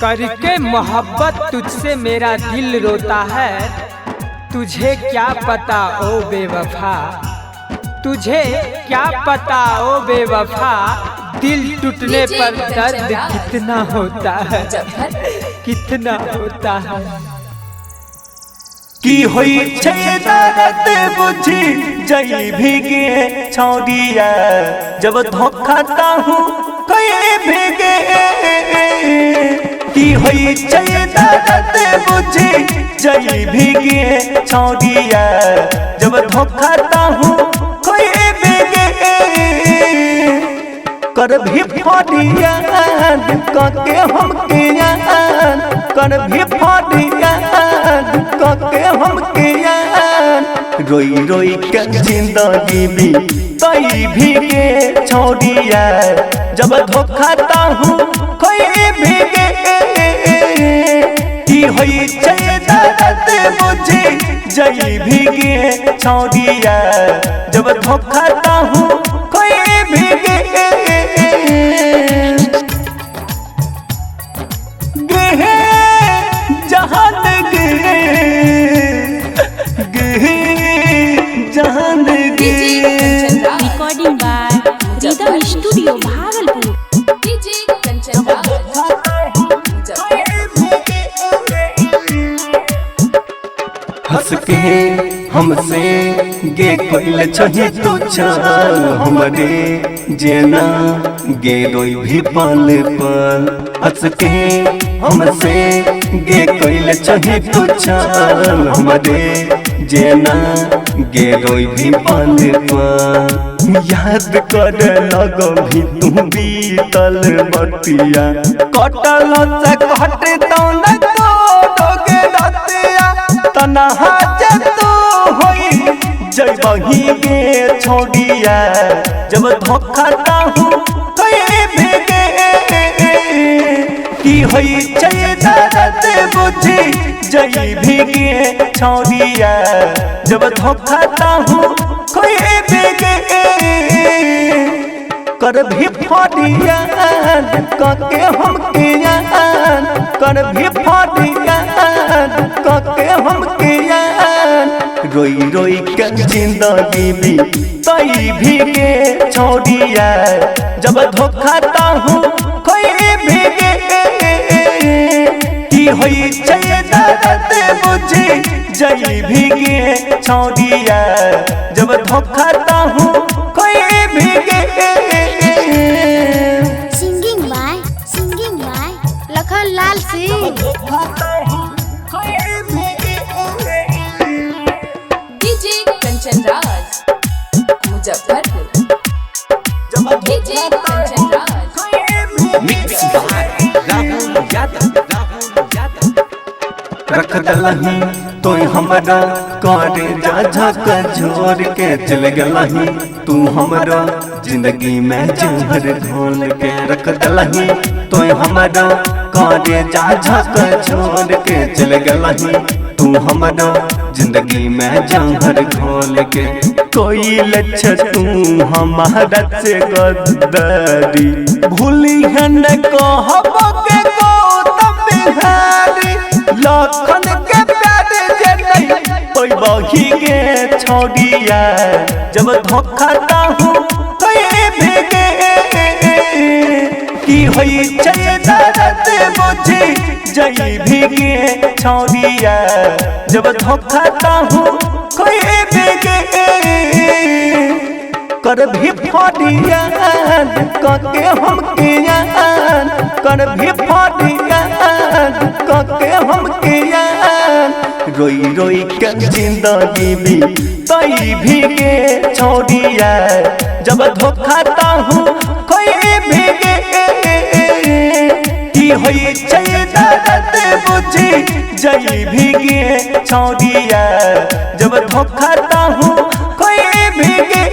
करके मोहब्बत तुझसे मेरा दिल रोता है। तुझे क्या पता ओ बेवफा, तुझे क्या पता ओ बेवफा, दिल टूटने पर दर्द कितना होता है, कितना होता है। की होई छे दर्द बुझी जई भीगे छौड़िया, जब धोखा ताहू कई भीगे। की होई छे दर्द बुझी जई भीगे छौड़िया, जब धोखा ताहू कई भीगे। कर भी फटिया के हम किया, कर भी फटिया के हम किया। रोई रोई के जिंदगी भी तई भीगे छोड़िया, जब धोखा ताहू कोई भीगे। की होई छे दर्द बुझी जई भीगे छोड़िया, जब धोखा ताहू कोई भीगे। Recording by rhythm studio Bhagalpur. हंस के हमसे गे कोइल छही तू छल हमरे जेना गे रोई भी पल पल। हंस के हमसे गे कोइल छही तू छल हमरे जेना गे रोई भी पल पल। याद कर लगो भी तू बीतल बतिया, कटल से कट तो न तोड़ोगे रतिया। तनहा जब तू होई जइबही गे छोड़िया, जब धोखा ताहू कई भीगे। की होई छे दर्द बुझी जई भीगे छोड़िया, जब धोखा ताहू कोई भीगे। कर भी फटिया के हम किया, कर भी फटिया के हम किया। रोई रोई के जिंदगी भी तई भीगे छोड़िया, जब धोखा ताहू कोई भीगे। की होई छे दर्द बुझी जई भीगे छोड़िया, जब धोखा ताहू कोई भीगे। Singing by Lakhan Lal Singh. DJ Kanchan Raj Muzaffarpur. DJ Kanchan Raj mix by Rahul Yadav. रख दलही तो हमरा करे जा झक झोर के चल गलही, तू हमरा जिंदगी में जहर घोल के। रख दलही तो हमरा करे जा झक झोर के चल गलही, तू हमरा जिंदगी में जहर घोल के। कोई लक्ष्य तू हमारा से गद्दारी, भूली है न कहब के गौतम बिहारी। लखन के प्यार जतई कोई बही गे छोड़िया, जब धोखा ताहू कोई भीगे। की होई छे दर्द बुझी जई भीगे छोड़िया, जब धोखा ताहू कोई भीगे। कर भी फटिया के हम किया, कर भी फटिया के हम किया। रोई रोई के जिंदगी भी तई भीगे छोड़िया, जब धोखा ताहू कोई भीगे। की होई छे दर्द बुझी जई भीगे छोड़िया, जब धोखा ताहू कोई भीगे।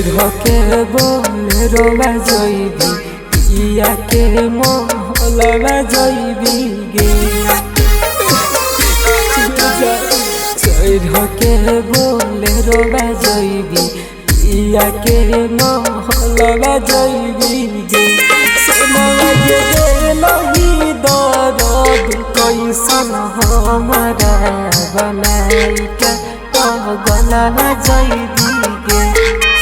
चढ़ के बोलेरो बजैबी पिया के महल बजैबी गे चढ़ के बोलेरो बजैबी पिया के महल बजैबी गे सोना गे लही दर्द कैसन हमारा बनाई के पागल बजैबी गे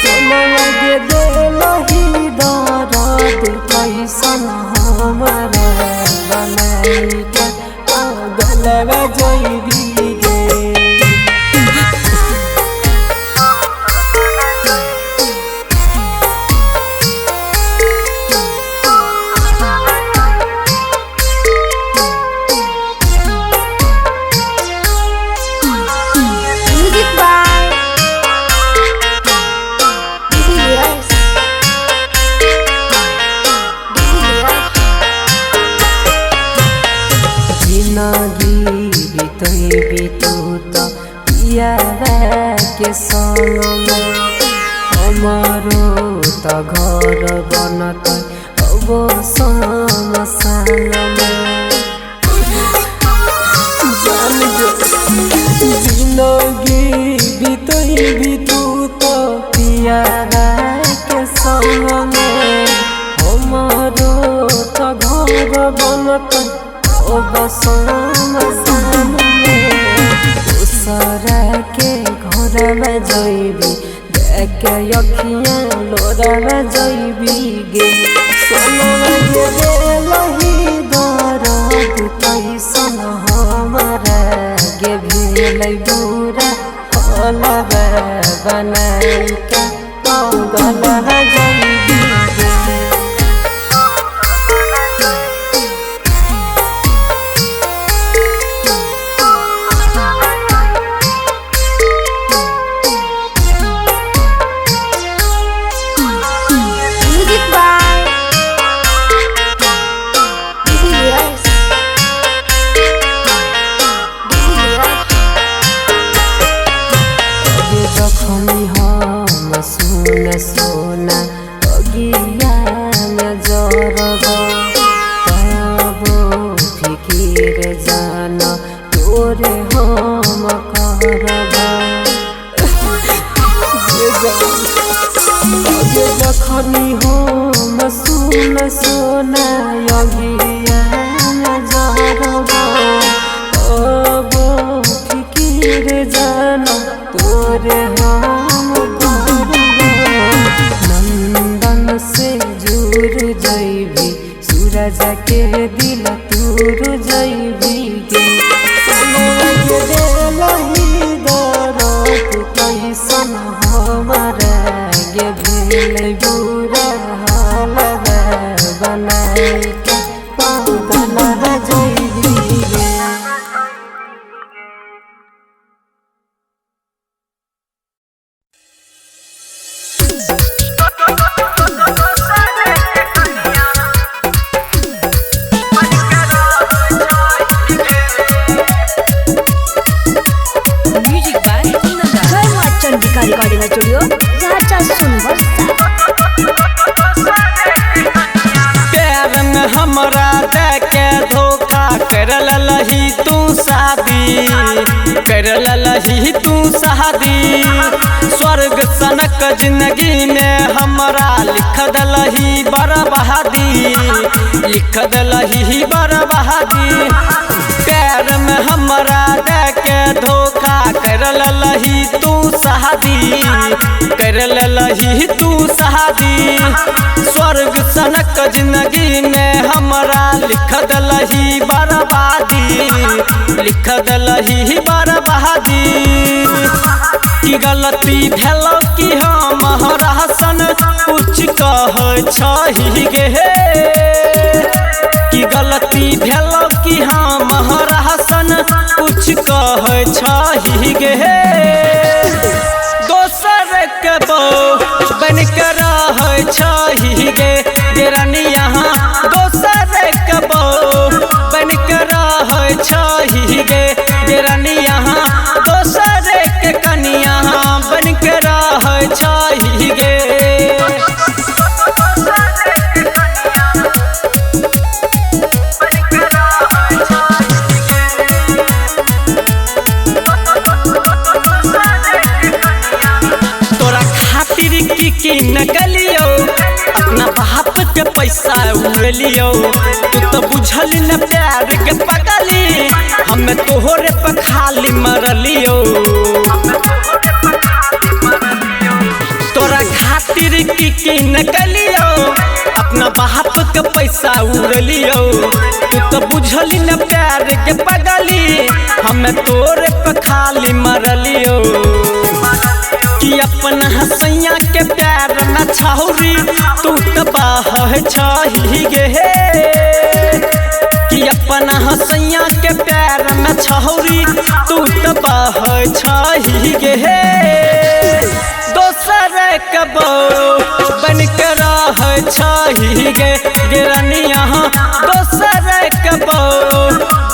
सोना गे लही दर्द कैसन हमारा बनाई के पागल बजैबी गे के संग हमारो त घर बनत अब समसान जिंदगी बीतई तू तो पियारा के संग हमारो त घर बनत अब समसान सारा के घर में जइबी देख के अखियाँ लोरा में जइबी गे सोना गे लही दर्द कैसन हमारा गे भेलै बुरा हलवा बनाई के पागल जइबी गे सोना अगिया में जरब तबो फिकिर जान तोरे हम करब जखनी हम सुन सोना अगिया में जरब तबो फिकिर जान तोरे हम नंदन से जुड़ जइबी सूरज के दिल तूर जइबी गे गे लही दर्द कैसन हमारा गे भेलै बुरा हालवा बनाई के पागल जइबी गे रिकॉर्डिंग स्टूडियो प्यार में हमरा दे के धोखा कर लही तू शादी कर लही तू शादी स्वर्ग सनक जिंदगी में हमरा लिख दलही बर्बादी लिख दलही बर्बादी प्यार में हमरा दे के धोखा कर लही तू शादी कर लही तू शादी स्वर्ग सनक जिंदगी में हमरा लिख दलही बर्बादी लिख दलही बर्बादी की गलती भेलो कि हम हसन कुछ कह छही गे की गलती भेलो कि हम हसन कुछ कह छही गे दोसर के बो बन के रह छही गे रानिया दोसर के बो बन के रह छही गे रानिया दोसर के कनिया बन के रह छही गे निकलियो अपना बाप के पैसा उड़लियो तू तो बुझल न प्यार के पगली हमें तोहरे पे खाली मरलियो तोरा खातिर की निकलियो अपना बाप के पैसा उड़लियो तू तो बुझल न प्यार के पगली हमें तोरे पे खाली मरलियो कि अपना हसैया के प्यार न छौरी तू तो बाह छही गे कि अपना हसैया के प्यार न छौरी तू तो बाह छही गे दोसर के बहू बन के रह छही गे गिरनिया दोसर के बहू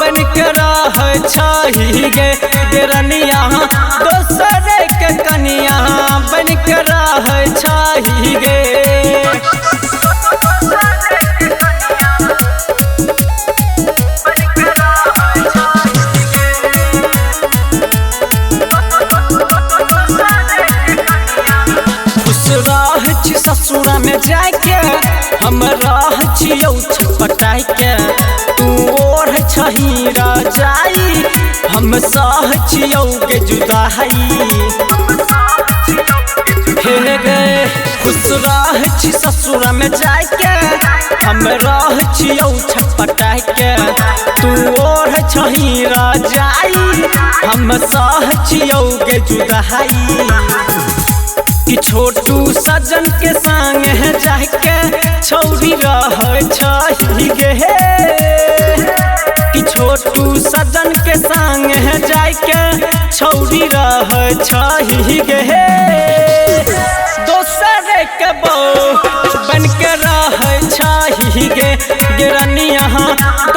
बन के रह छही गे गिरनिया दोसर के कनिया बन के रह छही गे ससुरा में जाके हम रह छियौ छपटाई के तू ओढ़ छही राजाई हम सह छियौ के जुदाई हे गे खुश रह छी ससुरा में जाके हम रह छियौ छपटाई के तू ओढ़ छही राजाई हम सह छियौ के जुदाई कि छोटू सजन के संग है जाके छौरी रह छही गे कि छोटू सजन के संग है जाके छौरी रह छही गे दोसर के बहू बन के रह छही गे गिरनिया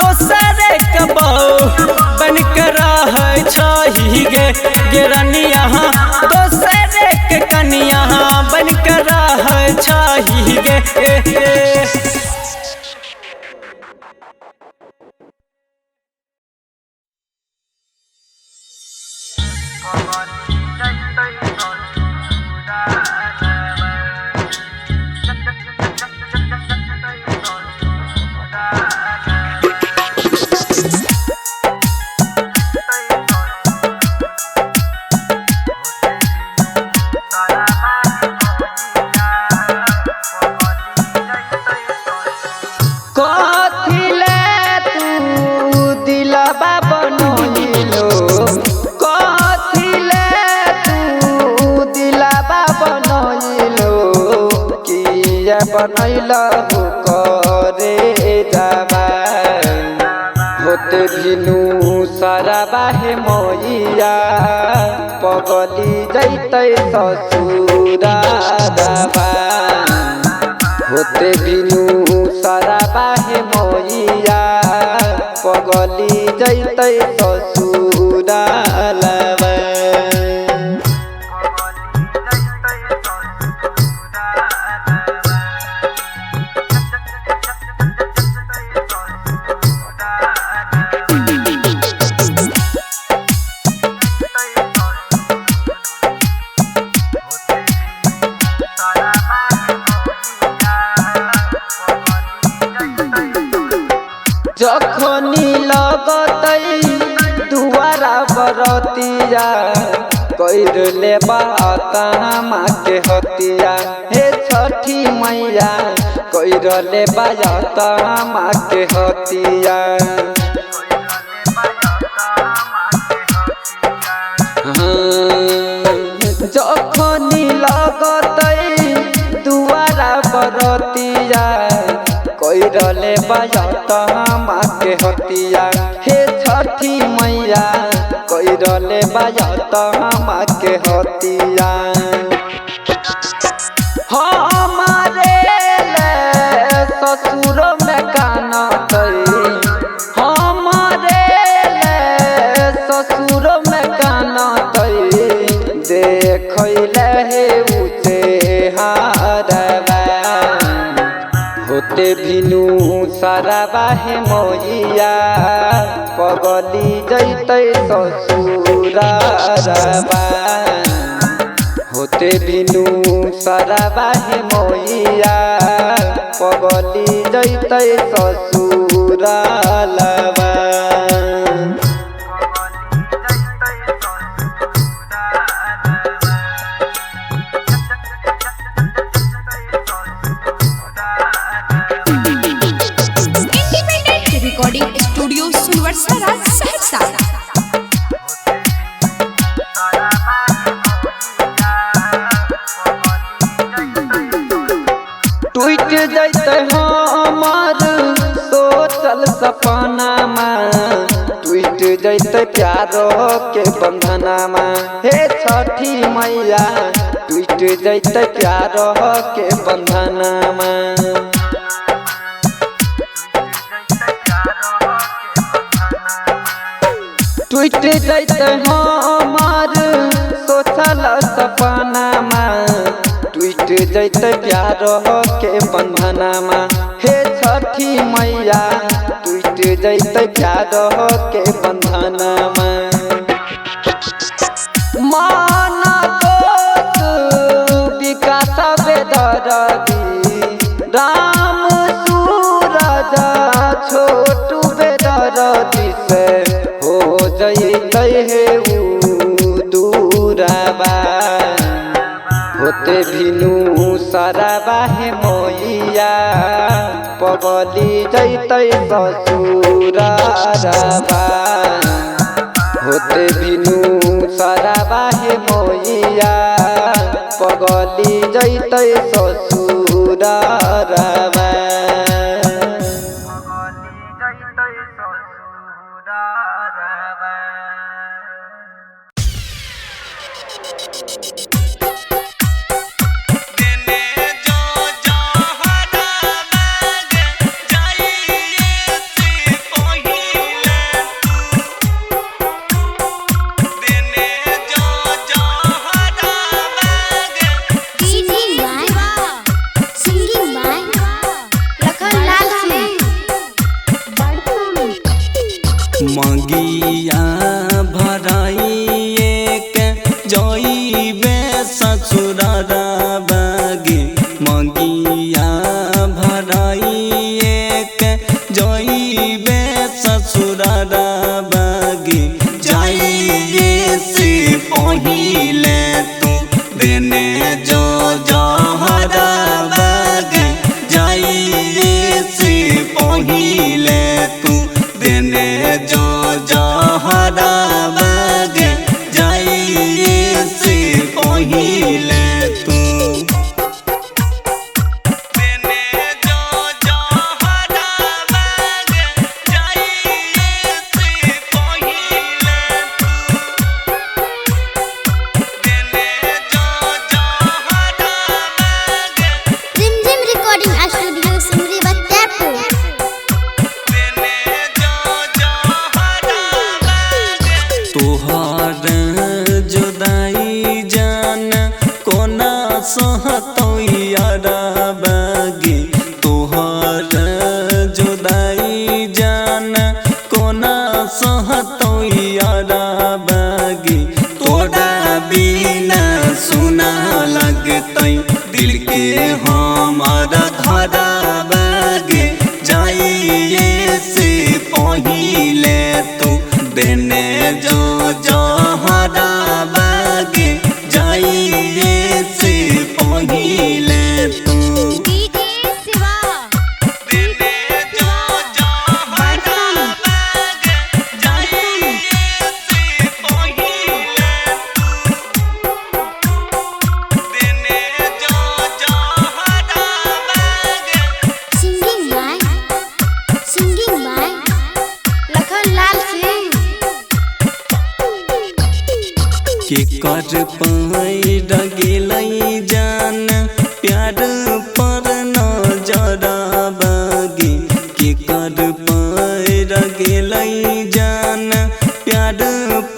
दोसर के बहू बन के रह छही गे गिरनिया दोसर के कनिया बन के रह छही गे बनैला हो करे जवान होते भिनु सारा बाहे मैया पगली जैतै ससुरा जवान होते भिनु सारा बाहे मैया पगली जैतै ससुरा जखनी लगतै दुआरा बरतिया कैर ले बात माँ के हतिया हे छठी मैया कैर ले बात माँ के हतिया जखनी लगतै दुआरा बरतिया कैरले बात माँ के हतिया हे छठी मैया कैरले बात माँ के हतिया हमारे ससुर में काना हमारे ससुर में काना देख हे उचे हारवा होते भिनु सारा बाहे मैया पगली जैतै ससुरा होते बिनु सरवा हे मैया पगली जैतै ससुरालवा रिकॉर्डिंग स्टूडियो सुनवरसरा सहरसा। टूट जैते हमार सोचल सपनामा टूट जैते प्यारो के बंधनामा हे छठी मैया टूट जैते प्यारो के बंधनामा टूट जैते हमार सोचल सपनामा टूट जैते प्यारो के बंधनामा हे छठी मैया टूट जैते प्यारो के बंधनामा माना दोस्त विकास बेदरदी राम सूरज छोटू बेदरदी से हो जैते हे दूराबा होते बिनु सरवा हे मैया पगली जैतै ससुरालवा होते बिनु सरवा हे मैया पगली जैतै ससुरालवा Singing by Lakhan Lal Singh। मंगिया भराइए के जइबे ससुरारा बागे मंगिया भराइए के जइबे ससुरारा बागे जाइए से पहिले तू देने जो जहरा बागे जाइए से पहिले तू देने जो जहरा बागे जाइए से पहिले तू देने जो जहरा बागे जाइए से पहिले तू देने जो जहरा बागे Zim Recording Studio Simri Batapur। तोहर जुदाई जान कोना सहतैयारा बागे तोहर जुदाई जान कोना सहतैयारा बागे तोरा बिना सुना लगतै दिल के हमारा धरा बागे जाइए से पहिले तू देने जो जहरा बागे जाइए से पहिले तू देने जो जहरा बागे जाइए से पहिले तू देने जो जहरा बागे Singing by Lakhan Lal Singh। के कर पैर गेलै जान प्यार पर नजरा बागे के कर पैर गेलै जान प्यार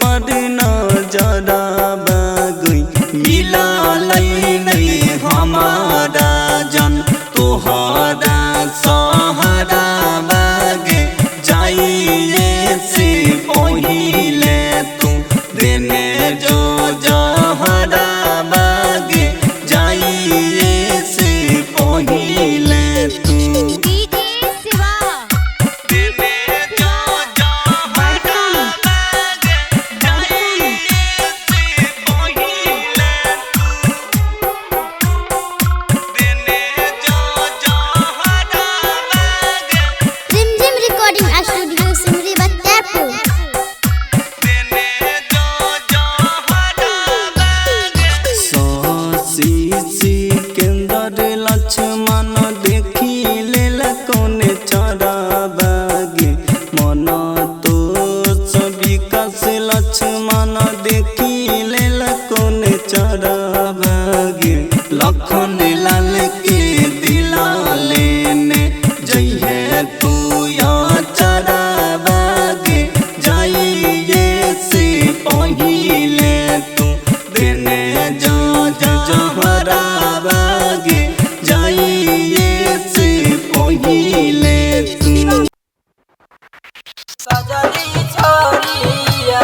पर नजरा बागे मिला नहीं हमारा जन तोहरा सहारा बागे जाइए से पहिले तू देने जो जहरा देखी लेल कोने चराबागे मन तो सभी कस लक्ष्मण देखी लेल कोने चराबागे लखन लाल के दिला लेने जइहे तू या चराबागे जाइए से पहिले तू देने जा जहराबागे जाइए से पहिले तू कजली छोड़िया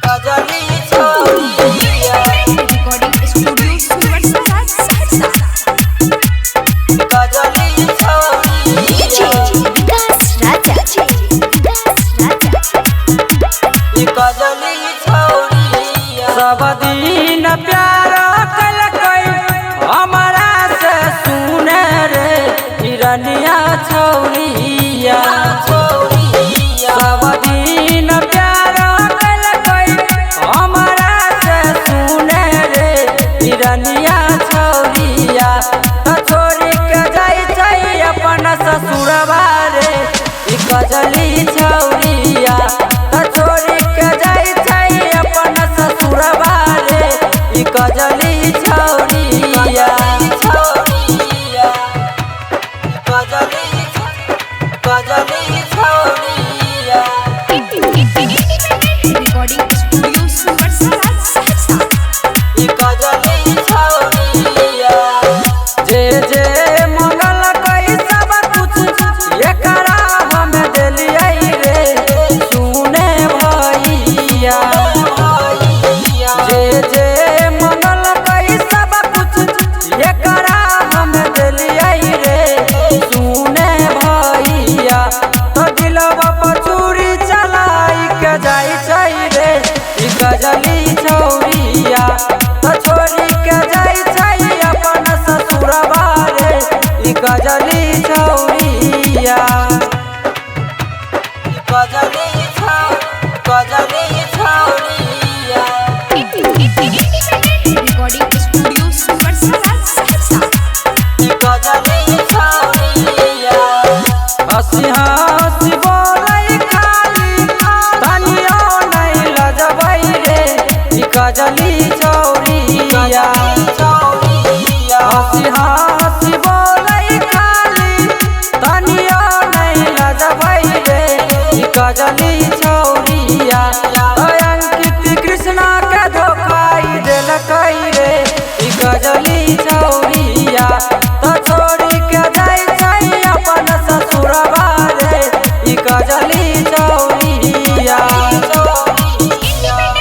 कजली छोड़िया रिकॉर्डिंग स्टूडियो सुरवरसा राज सहरसा कजली छोड़िया विकास राजा कजली छोड़िया सब दिन प्यार कल कोई हमारा से सुने रे हिरनिया छोड़िया सब दिन प्यार कल कोई हमारा से सुने रे हिरनिया